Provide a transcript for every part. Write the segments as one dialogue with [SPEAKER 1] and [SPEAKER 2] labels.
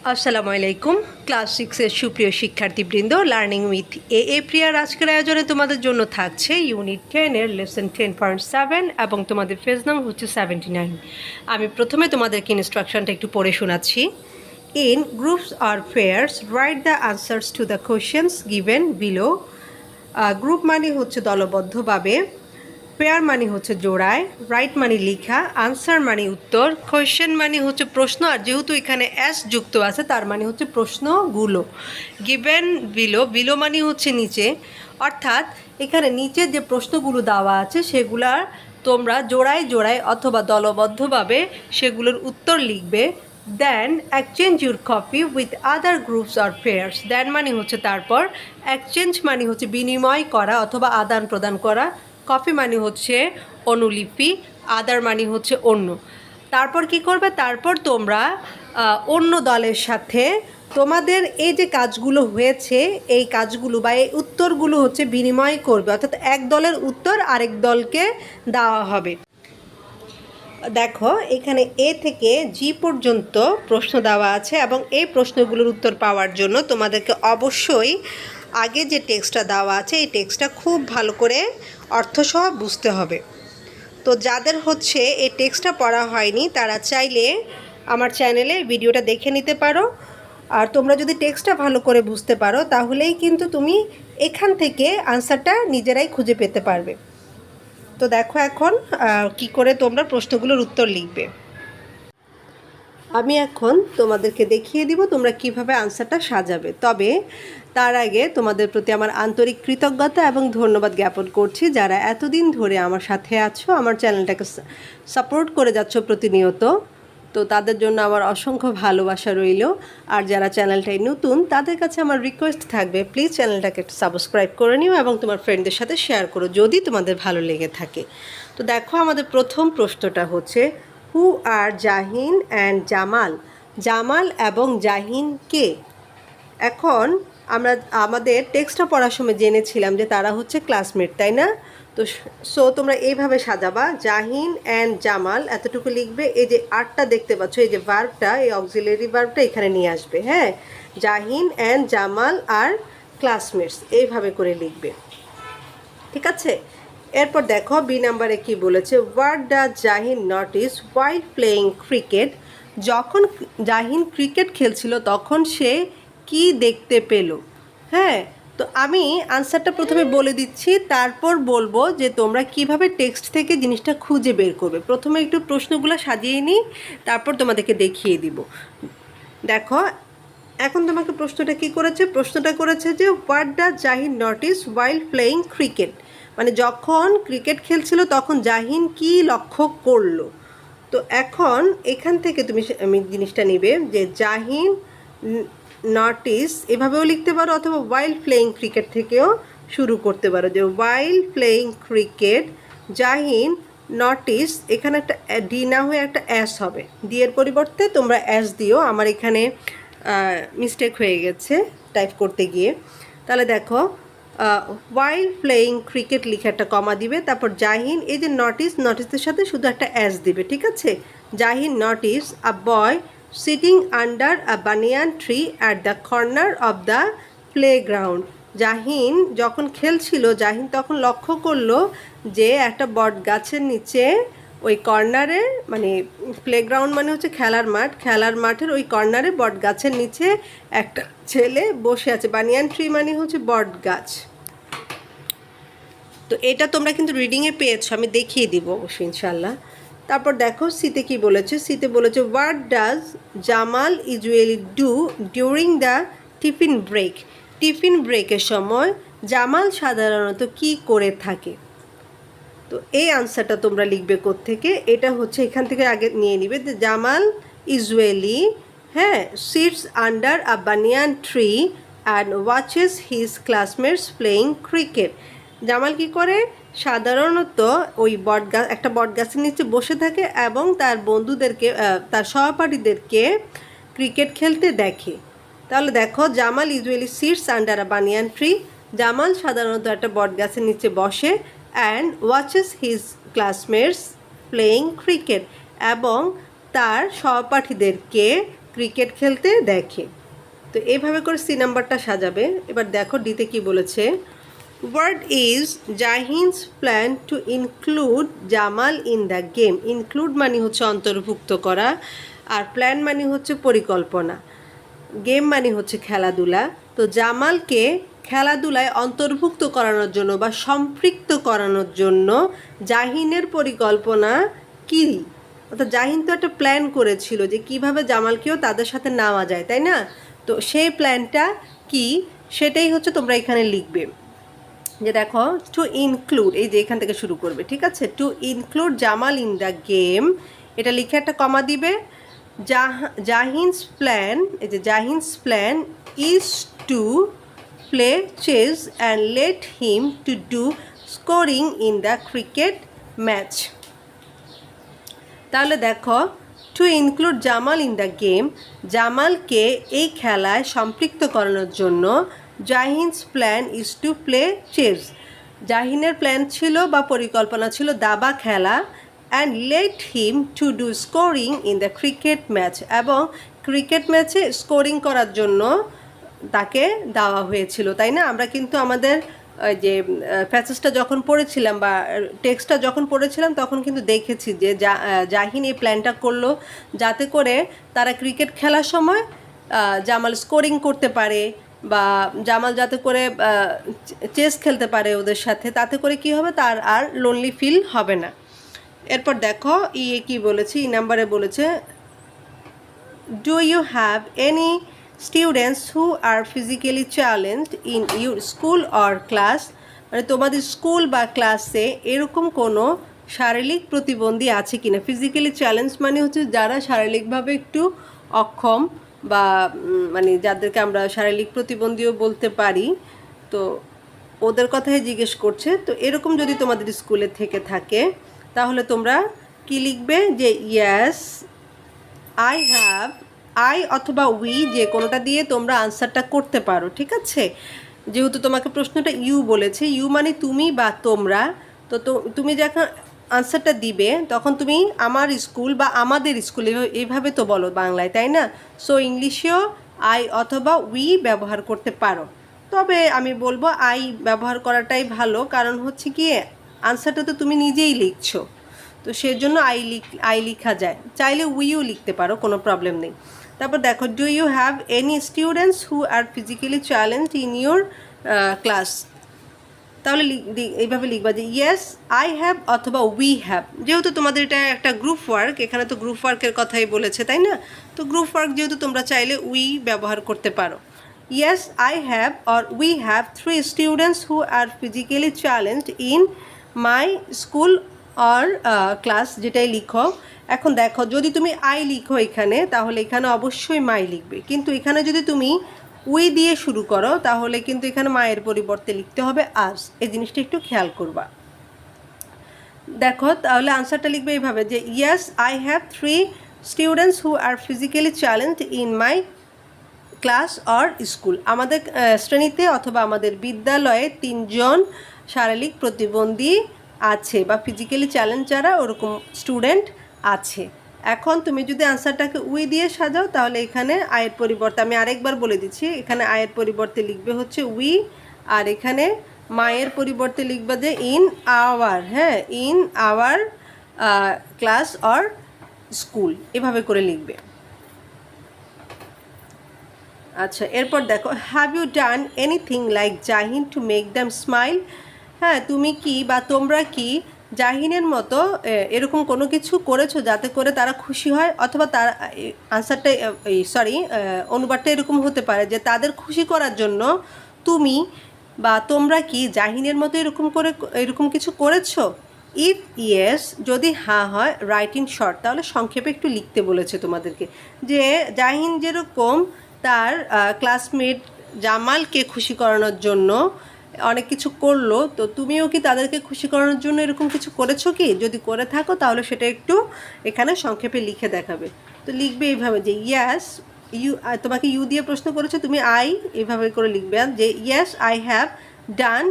[SPEAKER 1] আসসালামু আলাইকুম। ক্লাস 6-এর সুপ্রিয় শিক্ষার্থীবৃন্দ, লার্নিং উইথ এ প্রিয়ার আজকের আয়োজনে তোমাদের জন্য থাকছে ইউনিট 10-এর লেসন 10.7 এবং তোমাদের পেজ নং হচ্ছে 79। আমি প্রথমে তোমাদেরকে ইনস্ট্রাকশনটা একটু পড়ে শোনাচ্ছি। ইন গ্রুপস আর pairs write the answers to the questions given below. Group মানে হচ্ছে দলবদ্ধভাবে, পেয়ার মানে হচ্ছে জোড়ায়, রাইট মানে লেখা, আনসার মানে উত্তর, কোয়েশ্চেন মানে হচ্ছে প্রশ্ন, আর যেহেতু এখানে এস যুক্ত আছে তার মানে হচ্ছে প্রশ্নগুলো। গিভেন বিলো, বিলো মানে হচ্ছে নিচে, অর্থাৎ এখানে নিচে যে প্রশ্নগুলো দেওয়া আছে সেগুলা তোমরা জোড়ায় জোড়ায় অথবা দলবদ্ধভাবে সেগুলোর উত্তর লিখবে। Then exchange your copy with other groups or pairs. Then মানে হচ্ছে তারপর, এক্সচেঞ্জ মানে হচ্ছে বিনিময় করা অথবা আদান প্রদান করা, কপি মানে হচ্ছে অনুলিপি, আদার মানে হচ্ছে অন্য। তারপর কি করবে, তারপর তোমরা অন্য দলের সাথে তোমাদের এই যে কাজগুলো হয়েছে এই কাজগুলো বা এই উত্তরগুলো হচ্ছে বিনিময় করবে, অর্থাৎ এক দলের উত্তর আরেক দলকে দেওয়া হবে। দেখো এখানে এ থেকে জি পর্যন্ত প্রশ্ন দেওয়া আছে এবং এই প্রশ্নগুলোর উত্তর পাওয়ার জন্য তোমাদেরকে অবশ্যই আগে যে টেক্সটটা দেওয়া আছে এই টেক্সটটা খুব ভালো করে অর্থসহ বুঝতে হবে। তো যাদের হচ্ছে এই টেক্সটটা পড়া হয়নি তারা চাইলে আমার চ্যানেলে ভিডিওটা দেখে নিতে পারো। আর তোমরা যদি টেক্সটটা ভালো করে বুঝতে পারো তাহলেই কিন্তু তুমি এখান থেকে আনসারটা নিজেরাই খুঁজে পেতে পারবে। তো দেখো এখন কি করে তোমরা প্রশ্নগুলোর উত্তর লিখবে। আমি এখন তোমাদেরকে দেখিয়ে দিব তোমরা কিভাবে আনসারটা সাজাবে। তবে তার আগে তোমাদের প্রতি আমার আন্তরিক কৃতজ্ঞতা এবং ধন্যবাদ জ্ঞাপন করছি যারা এতদিন ধরে আমার সাথে আছো, আমার চ্যানেলটাকে সাপোর্ট করে যাচ্ছ প্রতিনিয়ত। তো তাদের জন্য আমার অসংখ্য ভালোবাসা রইল। আর যারা চ্যানেলটাই নতুন তাদের কাছে আমার রিকোয়েস্ট থাকবে, প্লিজ চ্যানেলটাকে একটু সাবস্ক্রাইব করে নিও এবং তোমার ফ্রেন্ডদের সাথে শেয়ার করো যদি তোমাদের ভালো লেগে থাকে। তো দেখো আমাদের প্রথম প্রশ্নটা হচ্ছে, হু আর জাহিন অ্যান্ড জামাল। জামাল এবং জাহিন কে? এখন আমরা আমাদের টেক্সটটা পড়ার সময় জেনেছিলাম যে তারা হচ্ছে ক্লাসমেট, তাই না? তো তোমরা এইভাবে সাজাবা, জাহিন অ্যান্ড জামাল এতটুকু লিখবে। এই যে আরটা দেখতে পাচ্ছ, এই যে ভার্বটা, এই অক্সিলারি ভার্বটা এখানে নিয়ে আসবে। হ্যাঁ, Jahin and Jamal R classmates, এইভাবে করে লিখবে, ঠিক আছে? এরপর দেখো বি নাম্বারে কি বলেছে, what does Jahin notice while playing cricket. যখন জাহিন ক্রিকেট খেলছিল তখন সে কি দেখতে পেল? হ্যাঁ, তো আমি আনসারটা প্রথমে বলে দিচ্ছি, তারপর বলবো যে তোমরা কিভাবে টেক্সট থেকে জিনিসটা খুঁজে বের করবে। প্রথমে একটু প্রশ্নগুলো সাজিয়ে নিই, তারপর তোমাদেরকে দেখিয়ে দিব। দেখো এখন তোমাকে প্রশ্নটা কি করেছে, প্রশ্নটা করেছে যে what does Jahin notice while playing cricket, মানে যখন ক্রিকেট খেলছিল তখন জাহিন কি লক্ষ্য করলো। তো এখন এখান থেকে তুমি আমি জিনিসটা নিবে যে জাহিন নোটিস, এভাবেও লিখতে পারো অথবা হোয়াইল প্লেয়িং ক্রিকেট থেকেও শুরু করতে পারো, যে while playing cricket Jahin notice. এখানে একটা ডি না হয়ে একটা অ্যাস হবে, ডি এর পরিবর্তে তোমরা অ্যাস দিও, আমার এখানে মিস্টেক হয়ে গেছে টাইপ করতে গিয়ে। তাহলে দেখো হোয়াইল প্লেয়িং ক্রিকেট লিখে একটা কমা দিবে, তারপর জাহিন, এই যে নোটিস, নোটিসের সাথে শুধু একটা অ্যাস দিবে, ঠিক আছে? Jahin notice a boy sitting under a banyan tree at the corner of the playground. Jahin যখন খেলছিল, জাহিন তখন লক্ষ্য করলো যে একটা বট গাছের নিচে ওই কর্নারে, মানে প্লেগ্রাউন্ড মানে হচ্ছে খেলার মাঠ, খেলার মাঠের ওই কর্নারে বট গাছের নিচে একটা ছেলে বসে আছে। বানিয়ান ট্রি মানে হচ্ছে বট গাছ। তো এটা তোমরা কিন্তু রিডিংয়ে পেয়েছো, আমি দেখিয়ে দিব অবশ্যই ইনশাল্লাহ। তারপর দেখো সিতে কি বলেছে, সিতে বলেছে what does Jamal usually do during the tiffin break. Tiffin ব্রেকের সময় জামাল সাধারণত কি করে থাকে? তো এই আনসারটা তোমরা লিখবে কোত্থেকে, এটা হচ্ছে এখান থেকে আগে নিয়ে নিবে যে জামাল ইউজুয়ালি, হ্যাঁ, sits under a banyan tree and watches his classmates playing cricket. Jamal কি করে? সাধারণত ওই বটগাছ, একটা বটগাছের নিচে বসে থাকে এবং তার বন্ধুদেরকে, তার সহপাঠীদেরকে ক্রিকেট খেলতে দেখে। তাহলে দেখো Jamal usually sits under a banyan tree, Jamal সাধারণত একটা বটগাছের নিচে বসে, and watches his classmates playing cricket, এবং তার সহপাঠীদেরকে ক্রিকেট খেলতে দেখে। তো এইভাবে করে সি নাম্বারটা সাজাবে। এবার দেখো ডিতে কি বলেছে, what is Jahin's plan to include Jamal in the game. Include মানে হচ্ছে অন্তর্ভুক্ত করা, আর প্ল্যান মানে হচ্ছে পরিকল্পনা, গেম মানে হচ্ছে খেলাধুলা। তো জামালকে খেলাধুলায় অন্তর্ভুক্ত করানোর জন্য বা সম্পৃক্ত করানোর জন্য জাহিনের পরিকল্পনা কী? অর্থাৎ জাহিন তো একটা প্ল্যান করেছিল যে কিভাবে জামালকেও তাদের সাথে নেওয়া যায়, তাই না? তো সেই প্ল্যানটা কি সেটাই হচ্ছে তোমরা এখানে লিখবে। যে দেখো টু ইনক্লুড, এই যে এখান থেকে শুরু করবে, ঠিক আছে? To include Jamal in the game, এটা লিখে একটা কমা দিবে। জাহিনস প্ল্যান, এই যে Jahin's plan is to play chess and let him to do scoring in the cricket match. তাহলে দেখো to include Jamal in the game, জামালকে এই খেলায় সম্পৃক্ত করানোর জন্য Jahin's plan is to play chess, জাহিনের প্ল্যান ছিল বা পরিকল্পনা ছিল দাবা খেলা, and let him to do scoring in the cricket match, এবং ক্রিকেট ম্যাচে স্কোরিং করার জন্য তাকে দেওয়া হয়েছিল, তাই না? আমরা কিন্তু আমাদের যে প্যাসেজটা যখন পড়েছিলাম বা টেক্সটটা যখন পড়েছিলাম তখন কিন্তু দেখেছি যে জাহিন এই প্ল্যানটা করলো যাতে করে তারা ক্রিকেট খেলার সময় জামাল স্কোরিং করতে পারে, বা জামাল যাতে করে চেস খেলতে পারে ওদের সাথে, তাতে করে কি হবে, তার আর লোনলি ফিল হবে না। এরপর দেখো কি বলেছে, নাম্বারে বলেছে, do you have any students who are physically challenged in your school or class, মানে তোমাদের স্কুল বা ক্লাসে এরকম কোনো শারীরিক প্রতিবন্ধী আছে কি না। ফিজিক্যালি চ্যালেঞ্জ মানে হচ্ছে যারা শারীরিকভাবে একটু অক্ষম, বা মানে যাদেরকে আমরা শারীরিক প্রতিবন্ধীও বলতে পারি, তো ওদের কথাই জিজ্ঞেস করছে। তো এরকম যদি তোমাদের স্কুলে থেকে থাকে তাহলে তোমরা কি লিখবে, যে ইয়েস আই হ্যাভ, আই অথবা উই যে কোনোটা দিয়ে তোমরা আনসারটা করতে পারো, ঠিক আছে? যেহেতু তোমাকে প্রশ্নটা ইউ বলেছে, ইউ মানে তুমি বা তোমরা, তো তুমি যখন আনসারটা দিবে তখন তুমি আমার স্কুল বা আমাদের স্কুল এইভাবে তো বলো বাংলায়, তাই না? সো ইংলিশেও আই অথবা উই ব্যবহার করতে পারো, তবে আমি বলবো আই ব্যবহার করাটাই ভালো, কারণ হচ্ছে গিয়ে আনসারটা তো তুমি নিজেই লিখছো, তো সেজন্য আই লিখা যায়। চাইলে উইও লিখতে পারো, কোনো প্রবলেম নেই। তারপর দেখো, do you have any students who are physically challenge in your class, তাহলে এইভাবে লিখবা যে ইয়েস আই হ্যাভ অথবা উই হ্যাভ। যেহেতু তোমাদের এটা একটা গ্রুপ ওয়ার্ক, এখানে তো গ্রুপ ওয়ার্কের কথাই বলেছে, তাই না? তো গ্রুপ ওয়ার্ক যেহেতু তোমরা চাইলে উই ব্যবহার করতে পারো। Yes I have or we have 3 students who are physically challenged in my school or class, যেটাই লিখো। এখন দেখো যদি তুমি আই লিখো এখানে, তাহলে এখানে অবশ্যই মাই লিখবে, কিন্তু এখানে যদি তুমি উই দিয়ে শুরু করো তাহলে কিন্তু এখানে মায়ের পরিবর্তে লিখতে হবে আজ। এই জিনিসটা একটু খেয়াল করবা। দেখো তাহলে আনসারটা লিখবে এইভাবে, যে yes I have 3 students who are physically challenged in my class or school, আমাদের শ্রেণীতে অথবা আমাদের বিদ্যালয়ে 3 জন শারীরিক প্রতিবন্ধী আছে, বা ফিজিক্যালি চ্যালেঞ্জ যারা ওরকম স্টুডেন্ট আছে। এখন তুমি যদি আনসারটাকে উই দিয়ে সাজাও তাহলে এখানে আয়ের পরিবর্তে, আমি আরেকবার বলে দিচ্ছি, এখানে আয়ের পরিবর্তে লিখবে হচ্ছে উই, আর এখানে মায়ের পরিবর্তে লিখবে যে ইন আওয়ার, হ্যাঁ, in our class or school, এভাবে করে লিখবে। আচ্ছা, এরপর দেখো, have you done anything like Jahin to make them smile, হ্যাঁ তুমি কি বা তোমরা কি জাহিনের মতো এরকম কোনো কিছু করেছো যাতে করে তারা খুশি হয়, অথবা তার আনসারটা অনুবাদটা এরকম হতে পারে যে তাদের খুশি করার জন্য তুমি বা তোমরা কি জাহিনের মতো এরকম কিছু করেছো। ইফ ইয়েস, যদি হ্যাঁ হয়, রাইট ইন শর্ট, তাহলে সংক্ষেপে একটু লিখতে বলেছে তোমাদেরকে, যে জাহিন যেরকম তার ক্লাসমেট জামালকে খুশি করানোর জন্য অনেক কিছু করলো, তো তুমিও কি তাদেরকে খুশি করানোর জন্য এরকম কিছু করেছো কি? যদি করে থাকো তাহলে সেটা একটু এখানে সংক্ষেপে লিখে দেখাবে। তো লিখবে এইভাবে যে ইয়াস ইউ, তোমাকে ইউ দিয়ে প্রশ্ন করেছে, তুমি আই এইভাবে করে লিখবে যে yes I have done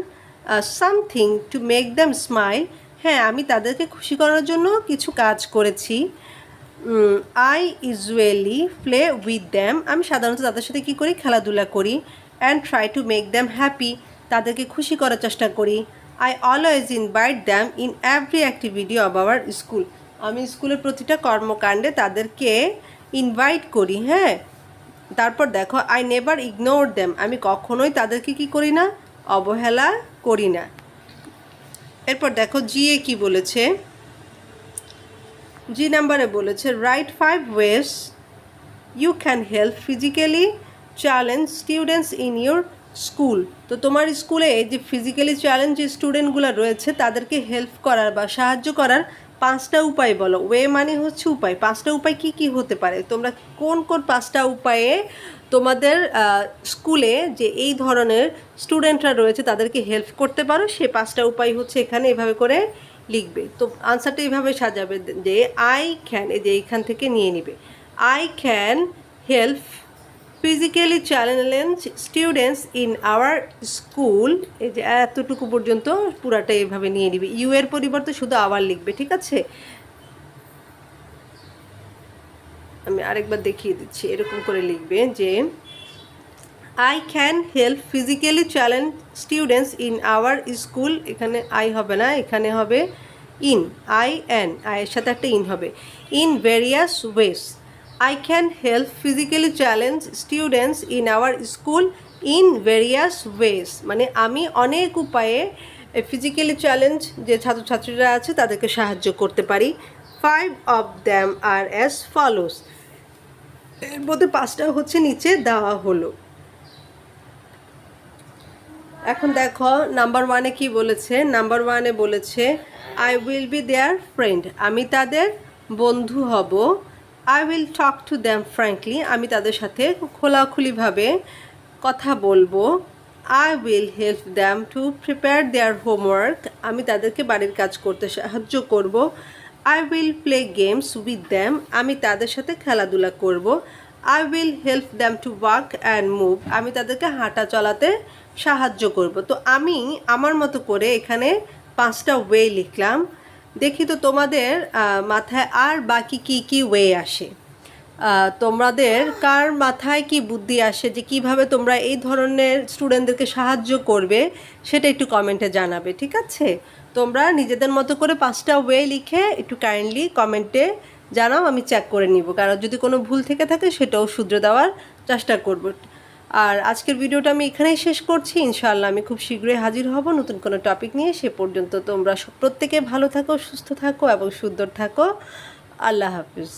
[SPEAKER 1] something to make them smile, হ্যাঁ আমি তাদেরকে খুশি করানোর জন্য কিছু কাজ করেছি। I usually play with them, আমি সাধারণত তাদের সাথে কী করি, খেলাধুলা করি। And try to make them happy, তাদেরকে খুশি করার চেষ্টা করি। I always invite them in every activity of our school, আমি স্কুলের প্রতিটা কর্মকাণ্ডে তাদেরকে ইনভাইট করি। হ্যাঁ, তারপর দেখো, আই নেভার ইগনোর দ্যাম, আমি কখনোই তাদেরকে কী করি না, অবহেলা করি না। এরপর দেখো জিএ কি বলেছে, জি নাম্বারে বলেছে write 5 ways you can help physically challenge students in your school. তো তোমার স্কুলে এই যে ফিজিক্যালি চ্যালেঞ্জ যে স্টুডেন্টগুলো রয়েছে তাদেরকে হেল্প করার বা সাহায্য করার 5টা উপায় বলো। ওয়ে মানে হচ্ছে উপায়, 5টা উপায় কি কি হতে পারে, তোমরা কোন কোন 5টা উপায়ে তোমাদের স্কুলে যে এই ধরনের স্টুডেন্টরা রয়েছে তাদেরকে হেল্প করতে পারো, সে 5টা উপায় হচ্ছে এখানে এভাবে করে লিখবে। তো আনসারটা এইভাবে সাজাবে যে আই ক্যান, এই যে এইখান থেকে নিয়ে নিবে, I can help physically challenge students in our school, এই যে এতটুকু পর্যন্ত পুরাটা এইভাবে নিয়ে নিবে। ইউ এর পরিবর্তে শুধু আওয়ার লিখবে, ঠিক আছে। আমি আরেকবার দেখিয়ে দিচ্ছি, এরকম করে লিখবে যে I can help physically challenge students in our school, এখানে আই হবে না, এখানে হবে ইন, আই এন, আয়ের সাথে একটা ইন হবে, in various ways. I can help physically challenge students in our school in various ways, মানে আমি অনেক উপায়ে ফিজিক্যালি চ্যালেঞ্জ যে ছাত্রছাত্রীরা আছে তাদেরকে সাহায্য করতে পারি। 5 of them are as follows, এর মধ্যে 5টা হচ্ছে নিচে দেওয়া হলো। এখন দেখো নাম্বার 1-এ কি বলেছে, নাম্বার 1-এ বলেছে I will be their friend, আমি তাদের বন্ধু হব। I will talk to them frankly, আমি তাদের সাথে খোলাখুলিভাবে কথা বলবো। I will help them to prepare their homework, আমি তাদেরকে বাড়ির কাজ করতে সাহায্য করব। I will play games with them, আমি তাদের সাথে খেলাধুলা করব। I will help them to walk and move, আমি তাদেরকে হাঁটা চলাতে সাহায্য করব। তো আমি আমার মতো করে এখানে 5টা ওয়ে লিখলাম। দেখি তো তোমাদের মাথায় আর বাকি কি কি ওয়ে আসে, তোমাদের কার মাথায় কি বুদ্ধি আসে যে কিভাবে তোমরা এই ধরনের স্টুডেন্টদেরকে সাহায্য করবে, সেটা একটু কমেন্টে জানাবে, ঠিক আছে। তোমরা নিজেদের মতো করে 5টা ওয়ে লিখে একটু কাইন্ডলি কমেন্টে জানাও, আমি চেক করে নিব, কারণ যদি কোনো ভুল থেকে থাকে সেটাও শুধরে দেওয়ার চেষ্টা করব। আর আজকের ভিডিওটা আমি এখানেই শেষ করছি। ইনশাআল্লাহ আমি খুব শীঘ্রই হাজির হব নতুন কোনো টপিক নিয়ে। সে পর্যন্ত তোমরা প্রত্যেকে ভালো থাকো, সুস্থ থাকো এবং সুন্দর থাকো। আল্লাহ হাফিজ।